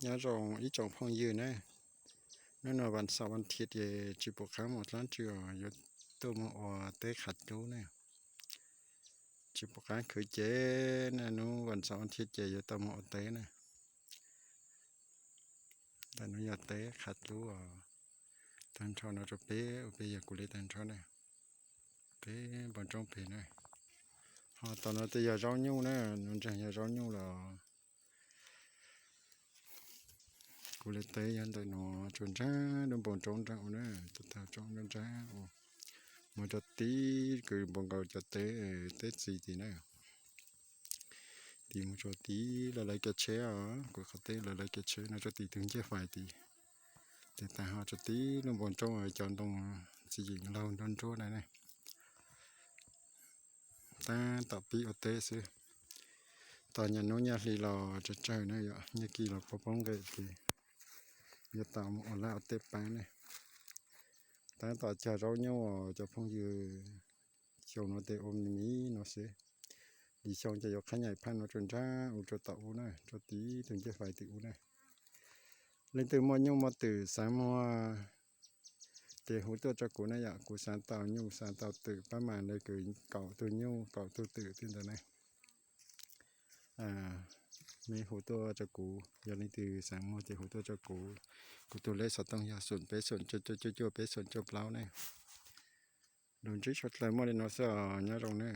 nhớ rồi ý chồng phong dư nè nó nóiวันเสาร์วันอาทิตย์เย่จีบค้าหมดร้านจืออยู่ตัวมาอเตะขัดดูเนี่ยจีบค้าคือเจ๊นะนู้วันเสาร์วันอาทิตย์เย่อยู่ตัวมาอเตะนะแต่นู้อยากเตะขัดดูทันชอนเราจะเป๊ะเป๊ะอยากกุเลทันชอนเนี่ยเป๊ะบนจงเป๊ะเนี่ยตอนนั้นจะอยากร้องยูนะนู้จะอยากร้องยูlàกูเลยเตะยันตัวหนอจนจ้าโดนบนจงจ้าเนี่ยตัวเท้าจงจนจ้ามันจะตีคือบนเขาจะเตะสี่ทีเนี่ยตีมันจะตีอะไรก็เชื่อกูเขาเตะอะไรก็เชื่อน่าจะตีถึงเจ้าไฟตีแต่เขาจะตีโดนบนจงจนตรงสี่ยิงเราโดนโจ้ได้เนี่ยตาต่อปีอเตะสิตอนยันโน้นยาลีเราจะเจอเนี่ยยากีเราปป้องกันทียาตามออนไลน์เตะไปเนี่ยแต่ต่อจะเราเนี่ยจะพงยืชงเราเตะอมนี้เนาะสิดีชงจะยกขยายพันธุ์เราจนจ้าอุจตะอุนะจตีถึงจะไฟติอุนะเล่นตัวมันยุ่งมาตื่นสามมัวเตะหูตัวจะกูนะอยากกูสานเต่ายุ่งสานเต่าตื่นประมาณเลยคือเก่าตัวยุ่งเก่าตัวตื่นที่ตัวไหนมีหูตัวจะกูอย่าเล่นตื่นสามมัวเตะหูตัวจะกูตัวเล็กสัตว์ต้องยาส่วนไปส่วนจุดไปส่วนจบแล้วเนี่ยโดนชี้ช็อตเลยมั่วเลยเนาะเสียเนี่ยตรงนี้